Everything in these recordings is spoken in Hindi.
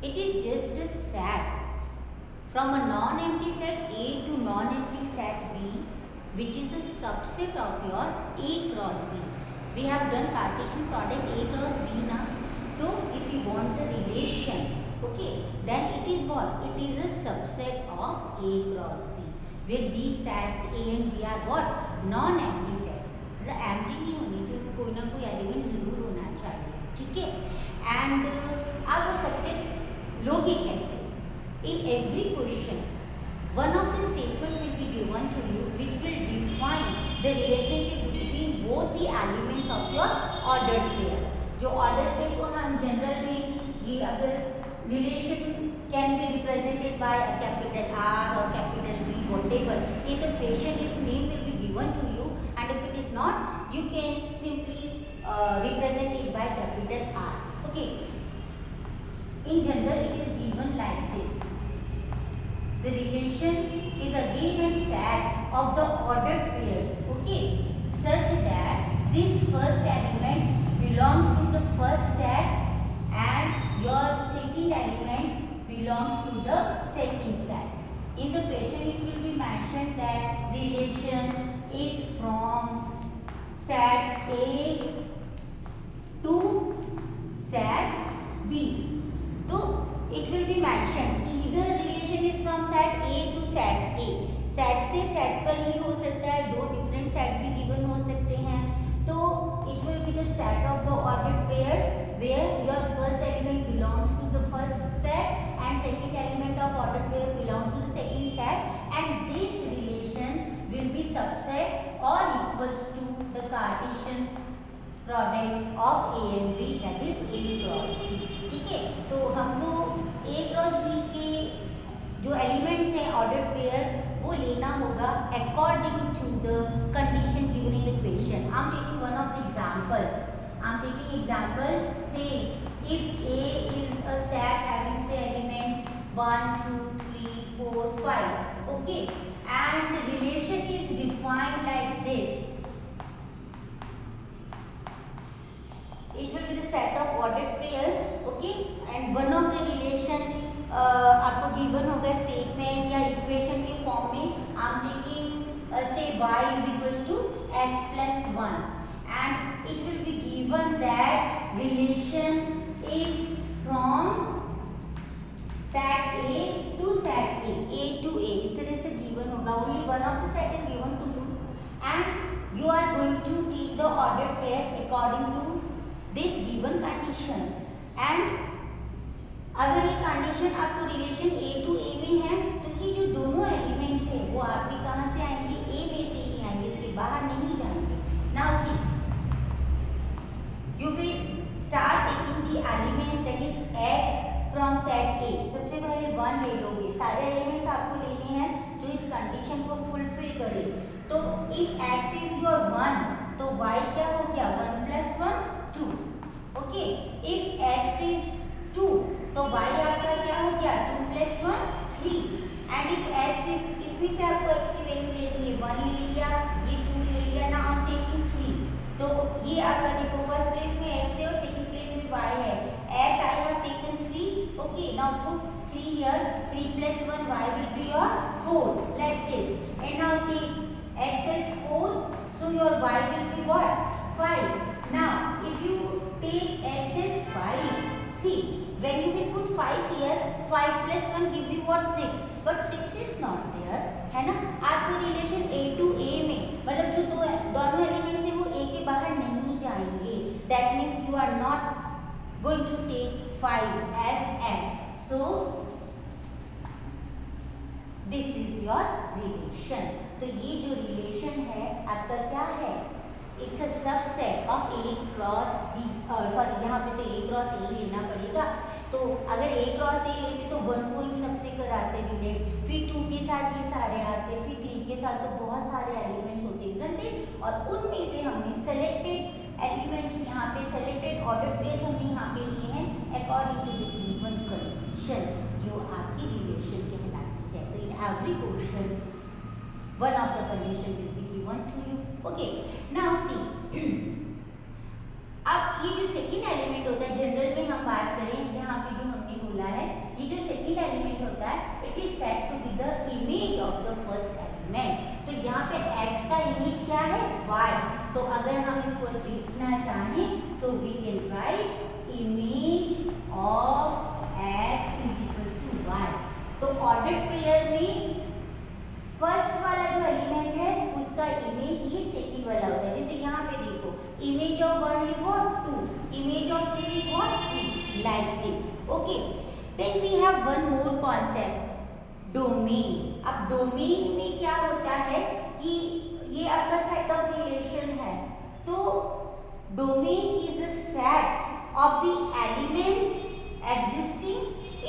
It is just a set from a non-empty set A to non-empty set B, which is a subset of your A cross B. We have done Cartesian product A cross B now. So if you want the relation, okay, then it is what? It is a subset of A cross B, where these sets A and B are what? Non-empty set. मतलब empty नहीं होनी चाहिए, उनमें कोई ना कोई एलिमेंट जरूर होना चाहिए, ठीक है? एंड आप वो सबसेट लोगे कैसे? In every question, one of the statements will be given to you which will define the relationship between both the elements of your ordered pair. जो ordered pair को हम जनरल में ये अगर relation can be represented by a capital R or capital B, whatever. In the question, its name will be given to you, and if it is not, you can simply represent it by capital R. Okay. In general, it is given like this. The relation is again a set of the ordered pairs, okay, such that this first element belongs to the first set and your second element belongs to the second set. In the question, it will be mentioned that relation is from set A to set B. So it will be mentioned either relation is from set A to set A. Set से सेट पर ही हो सकता है, दो डिफरेंट सेट्स भी गिवन हो सकते हैं. तो it will be the set of the ordered pairs where your first element belongs to the first set and second element of ordered pair belongs to the second set, and this relation will be subset और equals to the cartesian product of A and B, that is A cross B. ठीक है, तो हमको A क्रॉस B के जो एलिमेंट्स हैं ऑर्डर्ड पेयर वो लेना होगा according to the condition given in the question. I am taking one of the examples. I am taking example say if A is a set having say elements 1 2 3 4 5, okay, and the relation is defined like this. It will be the set of ordered pairs, okay, and one of the relation आपको गिवन होगा स्टेटमेंट या इक्वेशन के फॉर्म में. आई एम टेकिंग से y is equals to x plus 1 and it will be given that relation is from set A to set A to A. इस तरह से गिवन होगा. only one of the set is given to you and you are going to take the ordered pairs according to this given condition. and अगर ये कंडीशन आपको रिलेशन A टू A में है तो ये जो दोनों एलिमेंट्स है वो आपके कहाँ से आएंगे? A में से ही आएंगे, इसके बाहर नहीं जाएंगे. Now see, you will start taking the elements that is x from set A. सबसे पहले 1 ले लोगे. सारे एलिमेंट्स आपको लेने हैं जो इस कंडीशन को फुलफिल करें. तो इफ x इज योर 1 तो y क्या हो गया? 1 plus 1 2, okay. If x is 2 तो y आपका क्या हो गया? 2 plus 1 3. And if x is, इसमें से आपको x की वैल्यू लेनी है. 1 ले लिया, ये 2 ले लिया. ना हम टेकिंग 3. तो ये आपका देखो फर्स्ट प्लेस में x है और सेकंड प्लेस में y है. x I have taken 3, okay. Now put 3 here. 3 plus 1 y will be your 4 like this. And now take x is 4, so your y will be what? 5. Now if you take x is 5, see, when you will put 5 here, 5 plus 1 gives you what? 6. But 6 is not there, है ना. आपको रिलेशन A to A में मतलब जो दोनों एलिमेंट्स है वो A के बाहर नहीं जाएंगे. That means you are not going to take 5 as x. So this is your relation. तो ये जो रिलेशन है आपका क्या है? It's a subset of A cross B. Sorry, यहाँ पे तो A क्रॉस A लेना पड़ेगा. तो अगर A क्रॉस A लेते तो 1 को इन सबसे कराते रिलेट, फिर 2 के साथ ये सारे आते, फिर 3 के साथ, तो बहुत सारे एलिमेंट्स होते हैं. और उनमें से हमने सेलेक्टेड एलिमेंट्स यहाँ पे सेलेक्टेड ऑर्डर पेयर्स हमने यहाँ पे लिए हैं according to the given condition जो आपकी रिलेशन कहलाती है. तो in every question one of the condition will be given to you, okay. Now see, अब ये जो सेकेंड एलिमेंट होता है जनरल में हम बात करें, यहाँ पे जो हमने बोला है क्या है y। तो अगर हम इसको ऐसे लिखना चाहें तो we can write image of x is equal to y। तो ऑर्डर्ड पेयर में फर्स्ट वाला जो एलिमेंट है उसका इमेज ये सेकंड वाला होता है। जैसे यहाँ पे देखो image of 1 is what 2, image of 2 is what 3, like this. Okay, then we have one more concept, domain. अब डोमेन में क्या होता है कि ये आपका सेट ऑफ रिलेशन है, तो domain is a set of the elements existing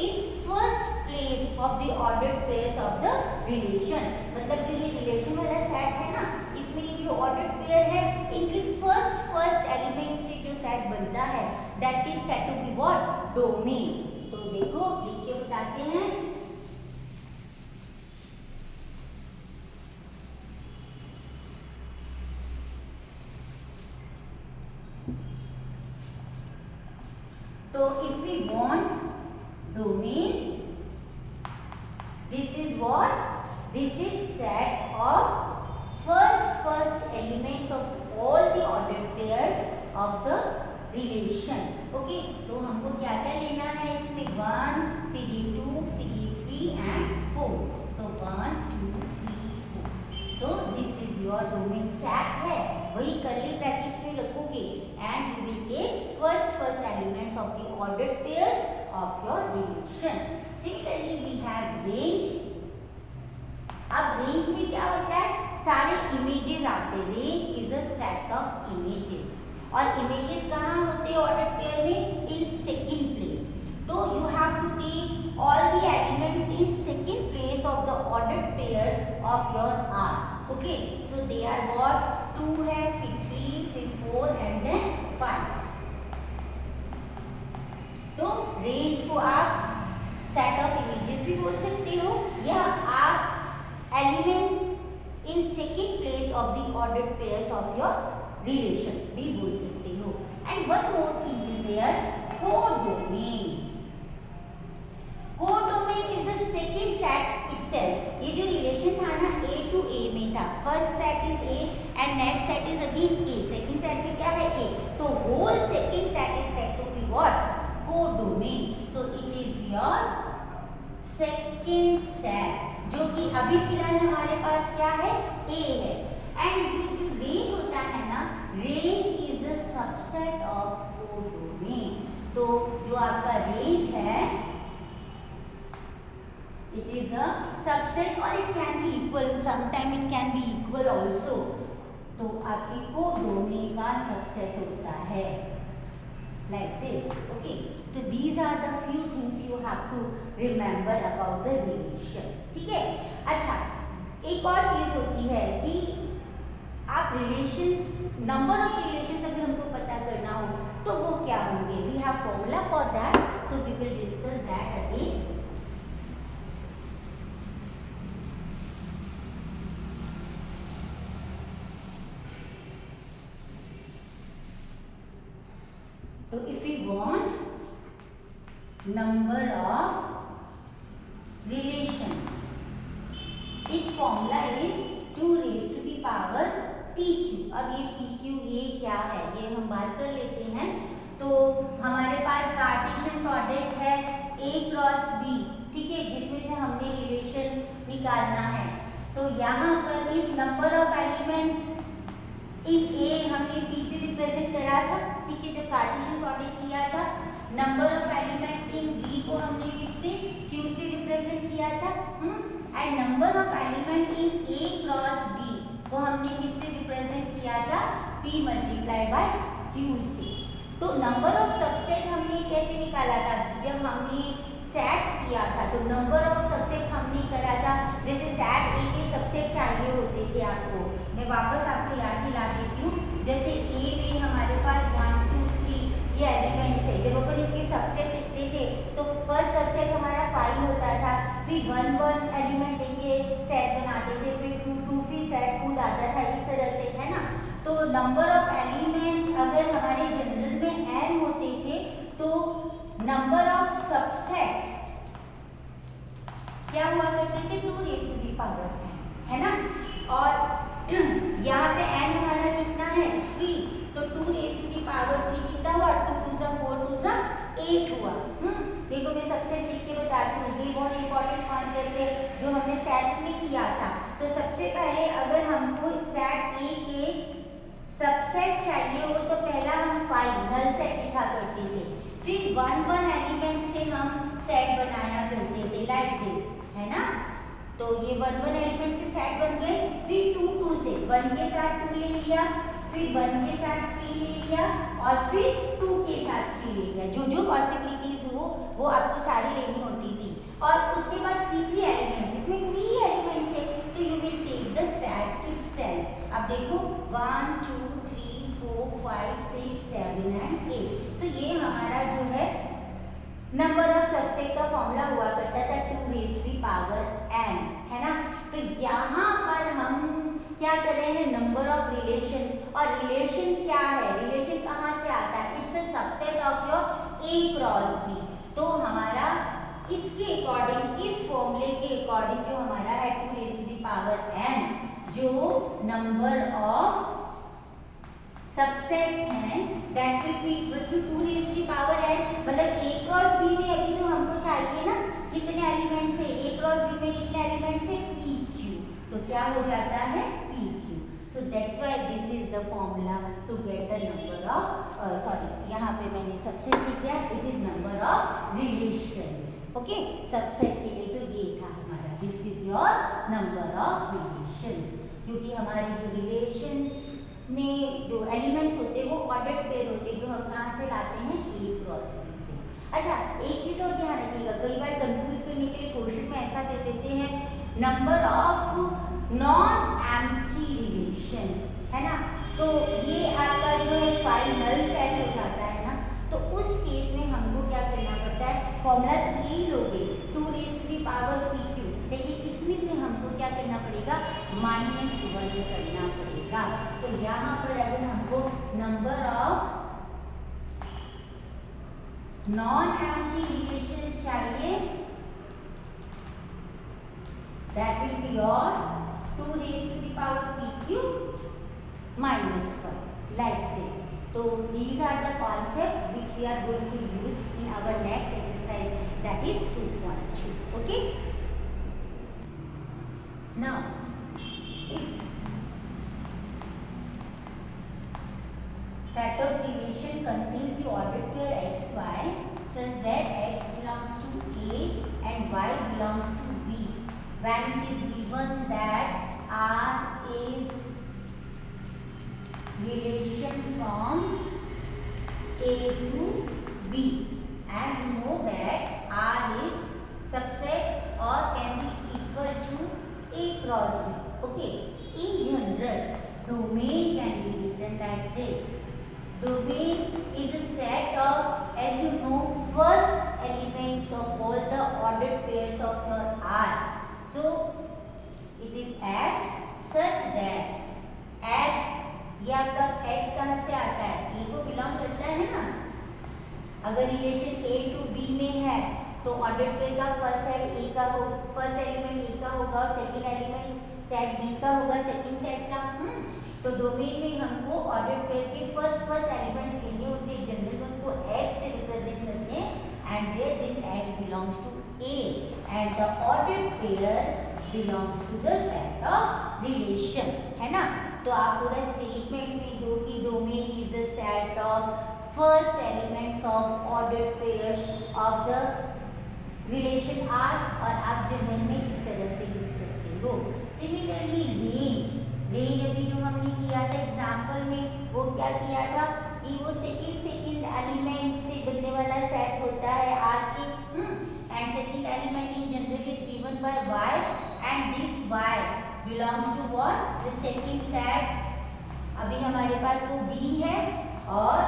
in first place of the ordered pairs of the relation. मतलब जो ये रिलेशन वाला सेट है ना, इसमें ये जो ऑर्डर्ड पेयर है इनकी फर्स्ट एलिमेंट से जो सेट बनता है that is said to be what domain. तो देखो लिख के बताते हैं। तो if we want domain, this is what, this is set of first elements of all the ordered pairs of the relation। okay, तो हमको क्या क्या लेना है इसमें 1 फिर 2 फिर 3 and 4। so 1 2 3 4। तो this is your domain set है, वही कर्ली ब्रैकेट्स में रखोगे and you will take first elements of the ordered pair of your relation। Similarly we have range। अब रेंज में क्या होता है, सारे इमेजेस आते हैं। Range is a set of images, और इमेजेस कहाँ होते हैं ऑर्डर्ड पेयर में, इन सेकंड प्लेस। तो you have to take all the elements in second place of the ordered pairs of your R. Okay, so they are what 2 है, फिर 3 फिर 4 एंड देन 5। तो रेंज को आप सेट ऑफ इमेजेस भी बोल सकते हो, या आप elements in second place of the ordered pairs of your relation भी बोल सकते हो। And one more thing is there, codomain. Codomain is the second set itself. ये जो रिलेशन था ना A to A में था, first set is A and next set is again A, second set में क्या है A, तो whole second set is said to be what codomain. So it is your second set, जो कि अभी फिलहाल हमारे पास क्या है A है। एंड जो रेंज होता है ना, range is a subset of codomain. तो जो आपका रेंज है it is a subset or it can be equal, sometime it can be equal also। तो आपके कोडोमेन का सबसेट होता है like this। okay, तो these are the few things you have to remember about the relation। ठीक है, अच्छा एक और चीज होती है कि आप रिलेशंस, नंबर ऑफ रिलेशंस अगर हमको पता करना हो तो वो क्या होंगे, we have formula for that, so we will discuss that again. तो if we want number of relations, its formula is 2 raised to the power pq। अब ये pq ये क्या है ये हम बात कर लेते हैं। तो हमारे पास कार्टेशियन प्रोडक्ट है a क्रॉस b, ठीक है, जिसमें से हमने रिलेशन निकालना है। तो यहाँ पर if number of elements in A हमने P से रिप्रेजेंट करा था, ठीक है, जब कार्टेशियन प्रोडक्ट किया था। Number of element in B को हमने किससे Q से रिप्रेजेंट किया था, and number of element in A cross B को हमने किससे रिप्रेजेंट किया था, P मल्टीप्लाई बाय Q से। तो नंबर ऑफ सबसेट हमने कैसे निकाला था, जब हमने सेट्स किया था तो नंबर ऑफ सबसेट्स हमने करा था। जैसे सेट A के सबसेट चाहिए होते थे आपको, मैं वापस आपको याद दिला देती हूँ। जैसे A में हमारे पास 1 2 3 ये एलिमेंट्स है, जब अपन इसके सबसेट लिखते थे तो फर्स्ट सबसेट हमारा 5 होता था, फिर 1 1 एलिमेंट लेके सेट बनाते थे, फिर 2 2 फिर सेट खुद आता था, इस तरह से, है ना। तो नंबर ऑफ एलिमेंट अगर हमारे जनरल में n होते थे तो नंबर ऑफ सबसेट्स क्या हुआ करते थे, 2 raise to the power n, है ना। और यहाँ पे n हमारा कितना है 3, तो 2 रेज़ टू दी पावर 3 कितना हुआ, 2 2 जा 4 2 जा 8 हुआ। देखो मैं सबसेट लिख के बताती हूँ, ये बहुत इंपॉर्टेंट कॉन्सेप्ट है जो हमने सेट्स में किया था। तो सबसे पहले अगर हमको सेट ए के सबसेट चाहिए हो तो पहला हम 5 नल सेट लिखा करते थे, फिर 1 1 एलिमेंट से हम सेट बनाया करते थे लाइक दिस, है ना। तो ये 1 1 एलिमेंट से सेट बन गए, फिर 2 2 से 1 के साथ 2 ले लिया, फिर 1 के साथ 3 ले लिया और फिर 2 के साथ 3 ले लिया। जो जो पॉसिबिलिटीज हो वो आपको सारी लेनी होती थी। और उसके बाद 3 3 एलिमेंट, इसमें 3 एलिमेंट्स है तो you will take the set itself. अब देखो 1 2 3 4 5 6 7 एंड 8। सो ये हमारा जो है नंबर ऑफ सबसेट का फॉर्मूला हुआ करता था 2 raise to the power n, है ना। तो यहाँ पर हम क्या कर रहे हैं, नंबर ऑफ रिलेशंस। और रिलेशन क्या है, रिलेशन कहाँ से आता है, it's a subset of your a cross b। तो हमारा इसके अकॉर्डिंग, इस फॉर्मूले के अकॉर्डिंग जो हमारा है 2 raise to the power n, जो नंबर ऑफ सबसेट्स हैं that will be equal to 2 raise to the power n। मतलब a क्रॉस b में अभी तो हमको चाहिए ना कितने एलिमेंट्स है, a क्रॉस b में कितने एलिमेंट्स है, pq। तो क्या हो जाता है pq। So that's why this is the formula to get the number of sorry यहाँ पे मैंने सबसेट लिख दिया, it is number of relations. Okay, subset के लिए तो ये था हमारा, this is your number of relations. क्योंकि हमारे जो रिलेशंस में जो एलिमेंट्स होते हैं वो ऑर्डर्ड पेयर होते हैं, जो हम कहाँ से लाते हैं, ए क्रॉस बी से। अच्छा, एक चीज और ध्यान रखिएगा, कई बार कंफ्यूज करने के लिए क्वेश्चन में ऐसा दे देते हैं number of non empty relations, है ना। तो ये आपका जो है फाइनल सेट हो जाता है ना, तो उस केस में हमको क्या करना पड़ता है, फॉर्मूला तो यही लोगे 2 raise to the power pq, लेकिन इसमें से हमको क्या करना पड़ेगा, -1 करना पड़ेगा। तो यहाँ पर अगर हमको number of non empty relations चाहिए, that will be your 2 raised to the power pq -1 like this. So these are the concept which we are going to use in our next exercise, that is 2.2. okay, now if set of relation contains the ordered pair xy such that x belongs to a and y belongs to b, when it is given that R is relation from A to B and we know that R is subset or can be equal to A cross B. Okay, in general domain can be written like this. Domain is a set of, as you know, first elements of all the ordered pairs of your R. So it is x such that x, ये आपका x कहाँ से आता है, a को बिलोंग करता है ना। अगर रिलेशन a टू b में है तो ऑर्डर्ड पेयर का फर्स्ट सेट a का हो, फर्स्ट एलिमेंट a का होगा और सेकंड एलिमेंट सेट b का होगा, सेकंड सेट का। तो डोमेन में हमको ऑर्डर्ड पेयर के फर्स्ट एलिमेंट्स लेने होते हैं, जनरल में उसको x से रिप्रेजेंट करते हैं, and where this x belongs to a and the ordered pairs belongs to the set of relation, है ना। तो आप पूरा स्टेटमेंट में दो कि domain is a set of first elements of ordered pairs of the relation R, और आप जनरल में इस तरह से लिख सकते हो। सिमिलरली रेंज अभी जो हमने किया था एग्जाम्पल में, वो क्या किया था कि वो सेकंड एलिमेंट से बनने वाला सेट होता है R के, and second element in general is given by Y and this Y belongs to what, the second set. अभी हमारे पास वो B है और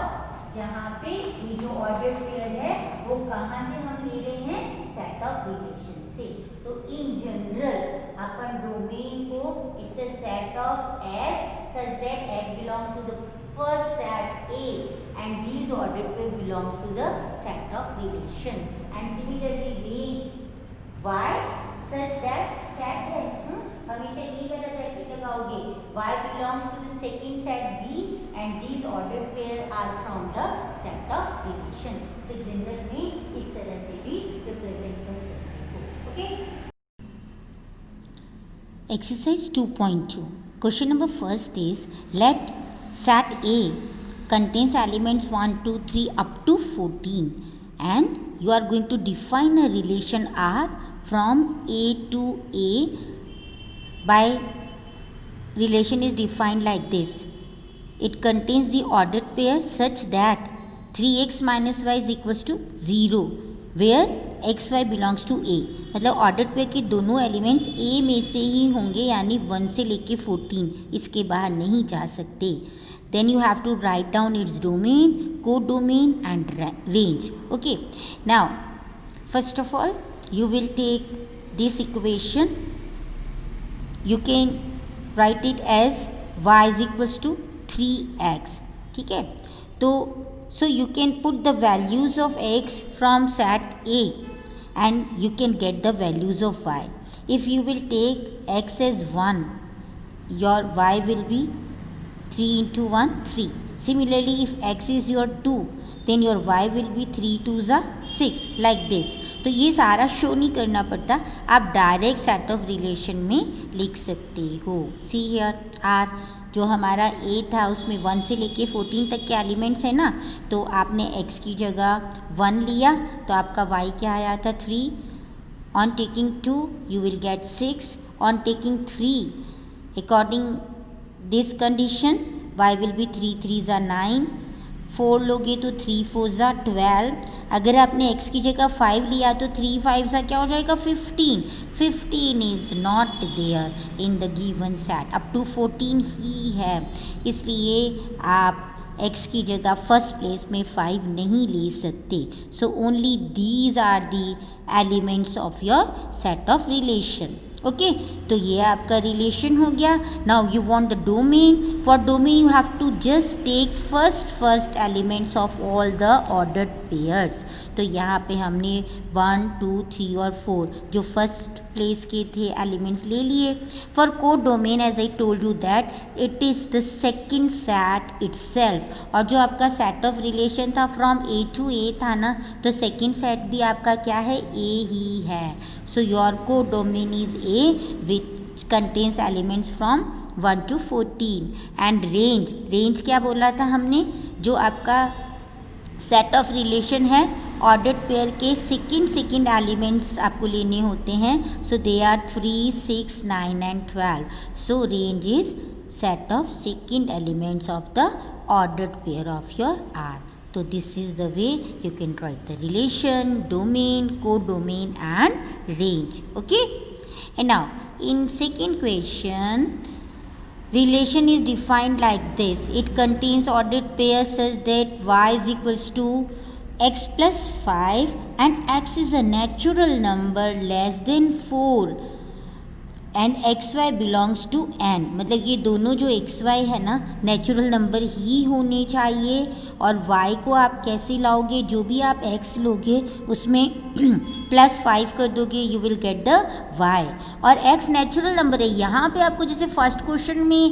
जहाँ पे ये जो ऑर्डर्ड पेयर है वो कहाँ से हम ले रहे हैं, सेट ऑफ रिलेशन से। तो इन जनरल अपन डोमेन को it's a set of x such that x belongs to the first set A and these ordered pair belongs to the set of relation, and similarly range y such that set है हमेशा ये वाला ब्रैकेट लगाओगे, y belongs to the second set B and these ordered pair are from the set of relation. तो जनरल में इस तरह से भी रिप्रेजेंट कर सकते हो. Okay. Exercise 2.2. Question number first is, let set A contains elements 1, 2, 3 up to 14 and you are going to define a relation R from A to A by relation is defined like this. It contains the ordered pair such that 3x minus y is equals to 0 where x y belongs to A. मतलब ऑर्डर पेयर के दोनों एलिमेंट्स ए में से ही होंगे, यानी 1 से लेके 14, इसके बाहर नहीं जा सकते. Then you have to write down its domain, codomain and range. Okay. Now first of all you will take this equation, you can write it as y is equals to 3x. ठीक है. तो so you can put the values of x from set A and you can get the values of y. If you will take x as 1, your y will be 3 into 1 3. Similarly, if x is your 2, then your y will be 3 2s are 6, like this. तो ये सारा शो नहीं करना पड़ता, आप डायरेक्ट सेट ऑफ रिलेशन में लिख सकते हो. सी हियर आर जो हमारा a था उसमें 1 से लेके 14 तक के एलिमेंट्स है ना, तो आपने x की जगह 1 लिया तो आपका y क्या आया था 3. On taking 2 you will gate 6. On taking 3 according this condition y will B 3 3s are 9. 4 लोगे तो 3 4s are 12. अगर आपने x की जगह 5 लिया तो 3 5s क्या हो जाएगा 15. 15 is not there in the given set, up to 14 ही है, इसलिए आप x की जगह फर्स्ट प्लेस में 5 नहीं ले सकते. So only these are the elements of your set of relation. Okay. तो ये आपका रिलेशन हो गया. Now you want the domain. For domain you have to just take first elements of all the ordered pairs. तो यहाँ पे हमने 1 2 3 और 4 जो फर्स्ट प्लेस के थे एलिमेंट्स ले लिए. फॉर को domain as I told you that it is the second set itself. और जो आपका सेट ऑफ रिलेशन था फ्रॉम ए टू ए था ना, तो सेकेंड सेट भी आपका क्या है ए ही है. So your codomain is A which contains elements from 1 to 14. And range क्या बोला था हमने, जो आपका सेट ऑफ रिलेशन है ऑर्डर्ड पेयर के सेकेंड एलिमेंट्स आपको लेने होते हैं. So they are 3 6 9 and 12. So range is set of second elements of the ordered pair of your R. So this is the way you can write the relation, domain, codomain and range. Okay. And now in second question, relation is defined like this. It contains ordered pairs such that y is equals to x plus 5 and x is a natural number less than 4 and x y belongs to n. मतलब ये दोनों जो एक्स वाई है ना नेचुरल नंबर ही होने चाहिए. और वाई को आप कैसे लाओगे, जो भी आप एक्स लोगे उसमें +5 कर दोगे, you will get the y. और एक्स नेचुरल नंबर है. यहाँ पे आपको जैसे फर्स्ट क्वेश्चन में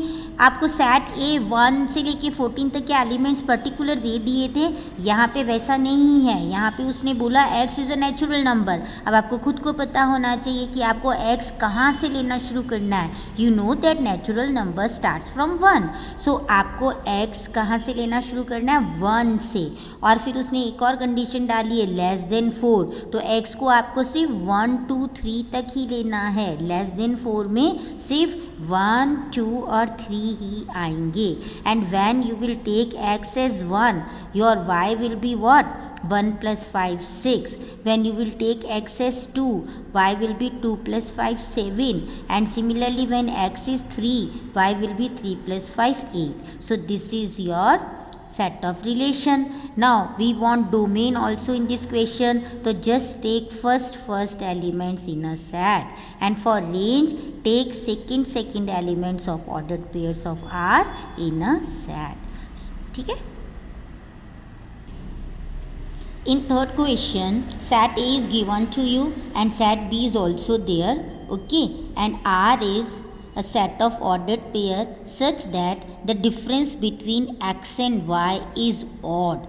आपको सेट ए 1 से लेके 14 तक के एलिमेंट्स पर्टिकुलर दे दिए थे, यहाँ पे वैसा नहीं है. यहाँ पे उसने बोला x is a natural number. अब आपको खुद को पता होना चाहिए कि आपको एक्स कहाँ से लेना शुरू करना है. You know that natural number starts from 1. सो आपको x कहाँ से लेना शुरू करना है 1 से. और फिर उसने एक और कंडीशन डाली है लेस देन 4. तो x को आपको सिर्फ 1 2 3 तक ही लेना है. लेस देन 4 में सिर्फ 1 2 और 3 ही आएंगे. And when you will take x as 1 your y will be what 1 plus 5 6. When you will take x as 2, y will be 2 plus 5 7. And similarly when x is 3, y will be 3 plus 5 8. So this is your set of relation. Now we want domain also in this question. So just take first elements in a set. And for range, take second elements of ordered pairs of R in a set. ठीक है. In third question, set A is given to you and set B is also there. okay, and R is a set of ordered pair such that the difference between x and y is odd.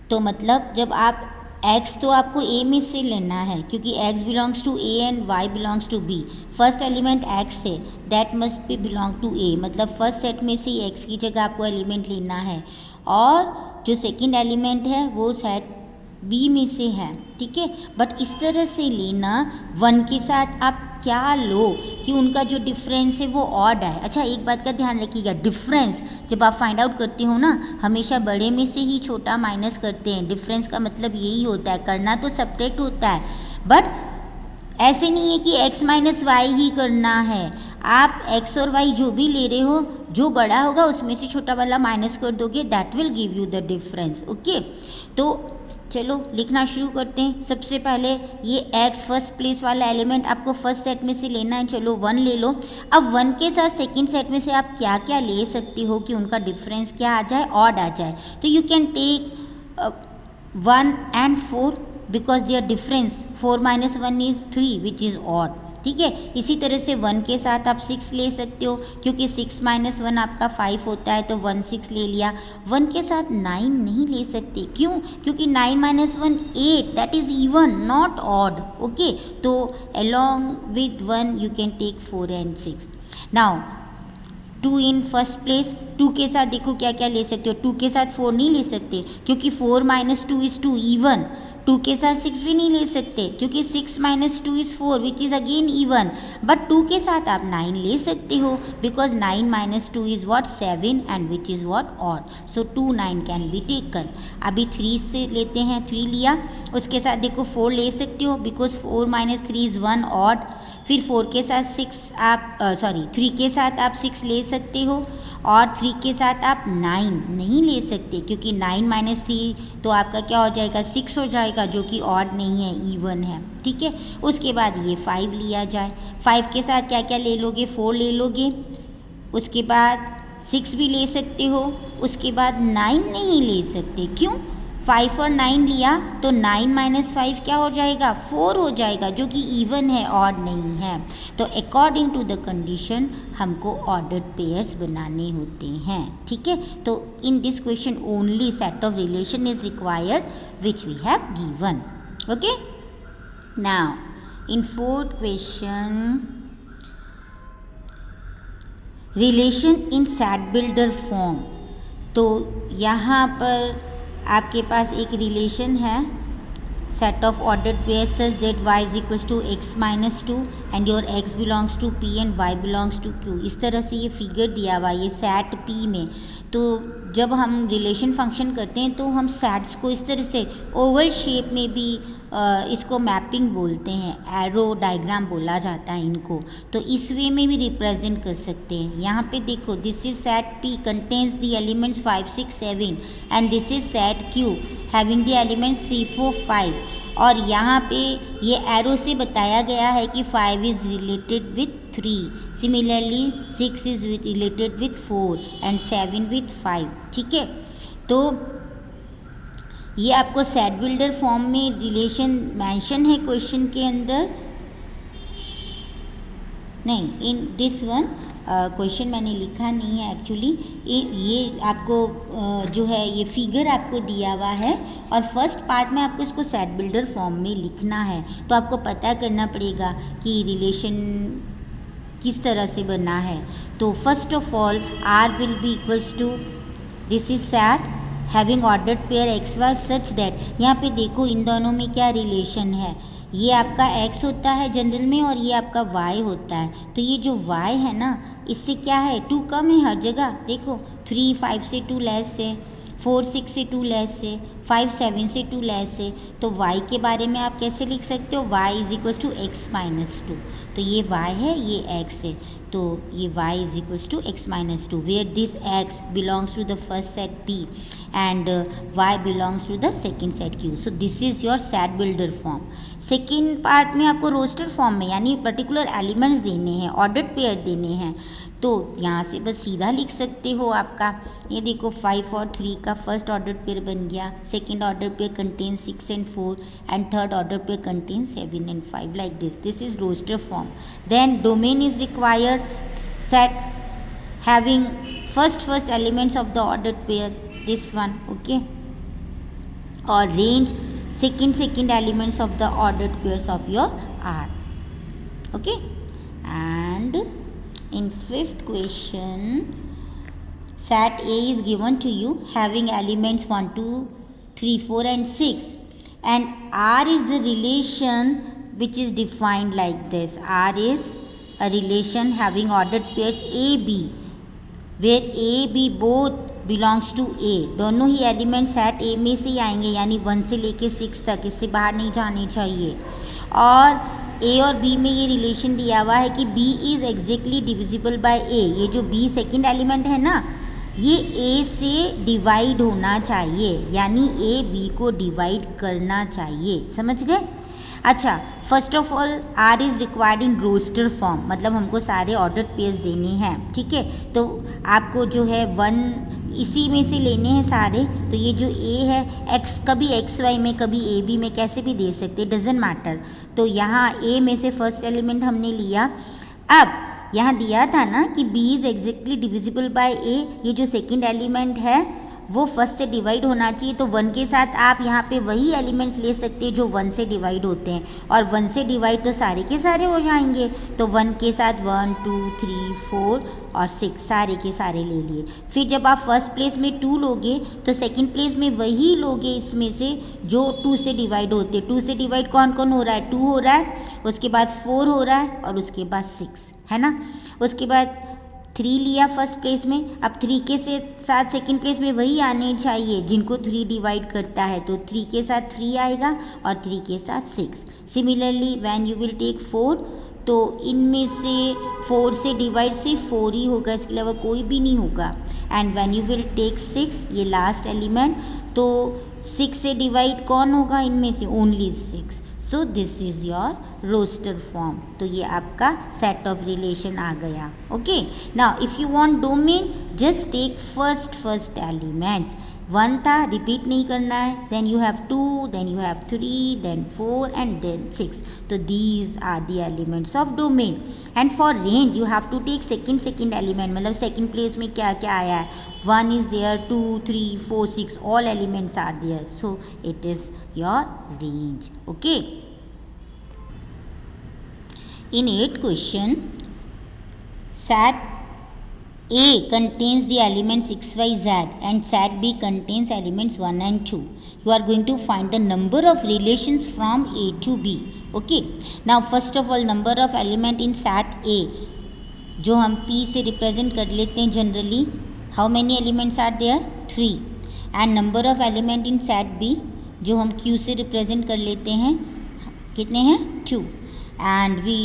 तो मतलब जब आप x तो आपको a में से लेना है क्योंकि x belongs to a and y belongs to b. First element x है, that must be belong to a, मतलब फर्स्ट सेट में से x की जगह आपको एलिमेंट लेना है, और जो सेकंड एलिमेंट है वो सेट b में से है, ठीक है. बट इस तरह से लेना 1 के साथ आप क्या लो कि उनका जो डिफरेंस है वो ऑड है. अच्छा, एक बात का ध्यान रखिएगा, डिफरेंस जब आप फाइंड आउट करते हो ना, हमेशा बड़े में से ही छोटा माइनस करते हैं. डिफरेंस का मतलब यही होता है, करना तो सब्ट्रैक्ट होता है, बट ऐसे नहीं है कि x माइनस वाई ही करना है. आप x और y जो भी ले रहे हो, जो बड़ा होगा उसमें से छोटा वाला माइनस कर दोगे, that will give you the difference. Okay, तो चलो लिखना शुरू करते हैं. सबसे पहले ये x फर्स्ट प्लेस वाला एलिमेंट आपको फर्स्ट सेट में से लेना है. चलो 1 ले लो. अब 1 के साथ सेकंड सेट में से आप क्या क्या ले सकते हो कि उनका डिफरेंस क्या आ जाए, ऑड आ जाए. तो you can take 1 and 4 because their difference 4 minus 1 is 3 which is odd. ठीक है, इसी तरह से 1 के साथ आप 6 ले सकते हो क्योंकि 6 माइनस 1 आपका 5 होता है, तो 1 6 ले लिया. 1 के साथ 9 नहीं ले सकते, क्यों? क्योंकि 9 minus 1 8, that is even not odd. Okay, तो along with 1 you can take 4 and 6. Now 2 in first place. 2 के साथ देखो क्या क्या ले सकते हो. 2 के साथ 4 नहीं ले सकते क्योंकि 4 माइनस 2 इज 2 इवन. 2 के साथ 6 भी नहीं ले सकते क्योंकि 6 minus 2 is 4 which is again even. But 2 के साथ आप 9 ले सकते हो because 9 minus 2 is what 7 and which is what odd. So 2 9 can be taken. अभी 3 से लेते हैं. 3 लिया, उसके साथ देखो 4 ले सकते हो बिकॉज 4 माइनस 3 इज़ 1 ऑड. फिर 4 के साथ 6 आप 3 के साथ आप 6 ले सकते हो, और 3 के साथ आप 9 नहीं ले सकते क्योंकि 9 माइनस 3 तो आपका क्या हो जाएगा, 6 हो जाएगा, जो कि ऑड नहीं है, इवन है. ठीक है, उसके बाद ये 5 लिया जाए. 5 के साथ क्या क्या ले लोगे, 4 ले लोगे, उसके बाद 6 भी ले सकते हो, उसके बाद 9 नहीं ले सकते. क्यों? 5 और 9 लिया तो 9 माइनस 5 क्या हो जाएगा, 4 हो जाएगा, जो कि इवन है, ऑड नहीं है. तो अकॉर्डिंग टू द कंडीशन हमको ऑर्डर्ड पेयर्स बनाने होते हैं. ठीक है, तो in this question only set of relation is required which we have given. Okay, now in fourth question, relation in set builder form. तो यहाँ पर आपके पास एक रिलेशन है, set of ordered pair such that y is equals to x minus 2 and your x belongs to p and y belongs to q. इस तरह से ये फिगर दिया हुआ है, ये सेट p में. तो जब हम रिलेशन फंक्शन करते हैं तो हम सेट्स को इस तरह से ओवल शेप में भी इसको मैपिंग बोलते हैं, एरो डायग्राम बोला जाता है इनको. तो इस वे में भी रिप्रेजेंट कर सकते हैं. यहाँ पे देखो, this is set p contains the elements 5 6 7 and this is set q having the elements 3 4 5. और यहाँ पे ये एरो से बताया गया है कि 5 is related with 3, similarly 6 is related with 4 and 7 with 5. ठीक है, तो ये आपको सेट बिल्डर फॉर्म में रिलेशन मेंशन है क्वेश्चन के अंदर. नहीं, इन दिस वन क्वेश्चन मैंने लिखा नहीं है एक्चुअली. ये आपको जो है ये फिगर आपको दिया हुआ है और फर्स्ट पार्ट में आपको इसको सेट बिल्डर फॉर्म में लिखना है. तो आपको पता करना पड़ेगा कि रिलेशन किस तरह से बना है. तो first of all R will be equals to, this is set having ordered pair x y such that. यहाँ पे देखो इन दोनों में क्या रिलेशन है, ये आपका x होता है जनरल में और ये आपका y होता है. तो ये जो y है ना, इससे क्या है, 2 कम है हर जगह. देखो 3 5 से 2 लेस है, 4 6 से 2 लेस है, 5 7 से 2 लेस है. तो y के बारे में आप कैसे लिख सकते हो, y is equals to x minus 2. तो ये y है, ये x है, तो ये y is equals to x minus 2 where this x belongs to the first set p and y belongs to the second set q. so this is your set builder form. Second part में आपको रोस्टर फॉर्म में यानी पर्टिकुलर एलिमेंट्स देने हैं, ऑर्डर्ड पेयर देने हैं. तो यहाँ से बस सीधा लिख सकते हो आपका, ये देखो 5 और 3 का फर्स्ट ऑर्डर पेयर बन गया, second order pair contains 6 and 4 and third order pair contains 7 and 5 like this. This is roster form. form. Then domain is required, set having first elements of the ordered pair, this one, okay, or range second elements of the ordered pairs of your R, okay. And in fifth question, set A is given to you having elements 1, 2, 3, 4 and 6, and R is the relation which is defined like this. R is a relation having ordered pairs A, B, where A, B both belongs to A, दोनों ही एलिमेंट सेट ए में से ही आएंगे, यानी 1 से लेके 6 तक, इससे बाहर नहीं जाने चाहिए. और ए और बी में ये रिलेशन दिया हुआ है कि B is exactly divisible by A. ये जो बी सेकंड एलिमेंट है ना, ये ए से डिवाइड होना चाहिए, यानी ए बी को डिवाइड करना चाहिए. समझ गए? अच्छा, first of all R is required in roster form, मतलब हमको सारे ऑर्डर्ड पेयर्स देने हैं, ठीक है. तो आपको जो है 1 इसी में से लेने हैं सारे. तो ये जो ए है, एक्स कभी एक्स वाई में, कभी ए बी में, कैसे भी दे सकते, डजेंट मैटर. तो यहाँ ए में से फर्स्ट एलिमेंट हमने लिया. अब यहाँ दिया था ना कि B is exactly divisible by A, ये जो सेकेंड एलिमेंट है वो फर्स्ट से डिवाइड होना चाहिए. तो 1 के साथ आप यहाँ पे वही एलिमेंट्स ले सकते हैं जो 1 से डिवाइड होते हैं, और 1 से डिवाइड तो सारे के सारे हो जाएंगे. तो 1 के साथ 1, 2, 3, 4 और 6 सारे के सारे ले लिए. फिर जब आप फर्स्ट प्लेस में 2 लोगे तो सेकंड प्लेस में वही लोगे इसमें से जो 2 से डिवाइड होते. 2 से डिवाइड कौन कौन हो रहा है? 2 हो रहा है, उसके बाद 4 हो रहा है, और उसके बाद 6, है ना. उसके बाद 3 लिया फर्स्ट प्लेस में. अब 3 के साथ सेकंड प्लेस में वही आने चाहिए जिनको 3 डिवाइड करता है. तो 3 के साथ 3 आएगा और 3 के साथ 6. Similarly when you will take 4, तो इनमें से 4 से डिवाइड सिर्फ 4 ही होगा, इसके अलावा कोई भी नहीं होगा. And when you will take 6, ये लास्ट एलिमेंट, तो 6 से डिवाइड कौन होगा इनमें से? Only 6. So this is your roster form. तो ये आपका सेट ऑफ रिलेशन आ गया. Okay, now if you want domain, just take first elements. 1 था, रिपीट नहीं करना है. Then you have 2, then you have 3, then 4 and then 6. तो these are the elements of domain. And for range you have to take second element, मतलब सेकेंड प्लेस में क्या क्या आया है. 1 is there, 2, 3, 4, 6, all elements are there. So it is your range. Okay. In 8th question, set A contains the elements x, y, z and set B contains elements 1 and 2. You are going to find the number of relations from A to B. Okay. Now first of all, number of element in set A, जो हम P से represent कर लेते हैं generally. How many elements are there? 3. And number of element in set B, जो हम Q से represent कर लेते हैं, कितने हैं? 2. And we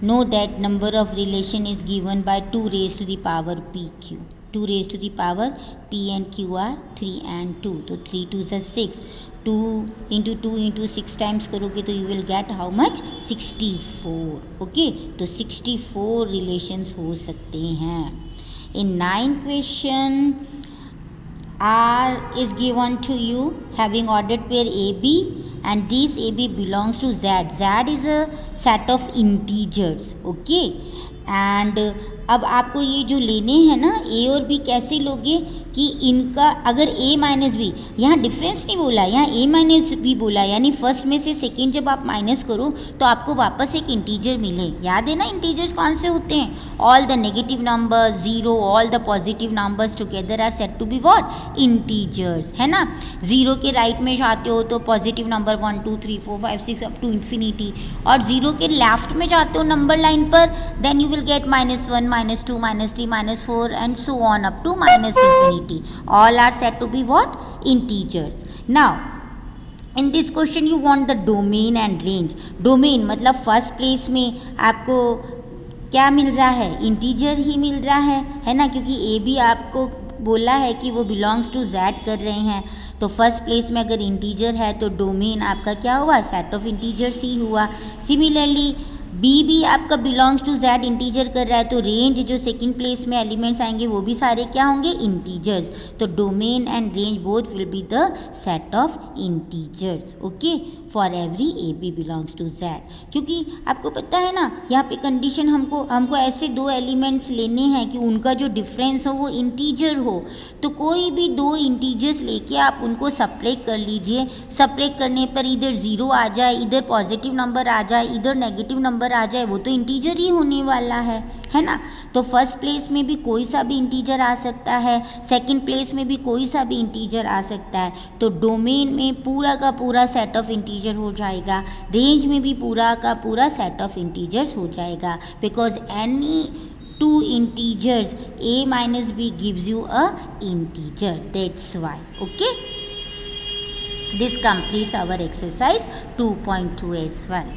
know that number of relation is given by 2 raised to the power PQ. 2 raised to the power P and Q are 3 and 2. तो 3 2s are 6. 2 into 2 into 6 times करोगे तो you will get how much? 64. Okay, तो 64 relations हो सकते हैं. In 9th question, R is given to you having ordered pair AB, and this AB belongs to Z. Z is a set of integers. Okay, and अब आपको ये जो लेने हैं ना, ए और बी कैसे लोगे कि इनका अगर a माइनस बी, यहाँ डिफरेंस नहीं बोला, यहाँ a माइनस बी बोला, यानी फर्स्ट में से सेकेंड जब आप माइनस करो तो आपको वापस एक इंटीजर मिले. याद है ना इंटीजर्स कौन से होते हैं? All the negative numbers, 0, all the positive numbers together are set to be what? Integers, है ना. 0 के राइट में जाते हो तो positive number 1 2 3 4 5 6 up to infinity, और 0 के लेफ्ट में जाते हो नंबर लाइन पर, then you will get -1, -2, -3, -4 and so on up to -infinity. All are said to be what? Integers. Now in this question you want the domain and range. Domain मतलब फर्स्ट प्लेस में आपको क्या मिल रहा है? इंटीजर ही मिल रहा है ना, क्योंकि ए बी आपको बोला है कि वो बिलोंग्स टू Z कर रहे हैं. तो फर्स्ट प्लेस में अगर इंटीजर है तो डोमेन आपका क्या हुआ? सेट ऑफ इंटीजर्स ही हुआ. सिमिलरली बी भी आपका बिलोंग्स टू Z, इंटीजर कर रहा है, तो रेंज जो सेकंड प्लेस में एलिमेंट्स आएंगे वो भी सारे क्या होंगे? इंटीजर्स. तो domain and range both will be the set of integers. Okay, for every a b belongs to z, क्योंकि आपको पता है ना यहाँ पे कंडीशन हमको ऐसे दो एलिमेंट्स लेने हैं कि उनका जो डिफरेंस हो वो इंटीजर हो। तो कोई भी दो इंटीजर्स लेके आप उनको सब्ट्रैक्ट कर लीजिए, सब्ट्रैक्ट करने पर इधर 0 आ जाए, इधर पॉजिटिव नंबर आ जाए, इधर नेगेटिव नंबर आ जाए, वो तो इंटीजर ही होने वाला है ना। तो फर्स्ट प्लेस में भी कोई सा भी इंटीजर आ सकता है, सेकंड प्लेस में भी कोई सा भी इंटीजर आ सकता है। तो डोमेन में पूरा का पूरा सेट ऑफ इंटीजर हो जाएगा, रेंज में भी पूरा का पूरा सेट ऑफ इंटीजर्स हो जाएगा, because any two integers a minus b gives you a integer, that's why. Okay, this completes our exercise 2.2 as well.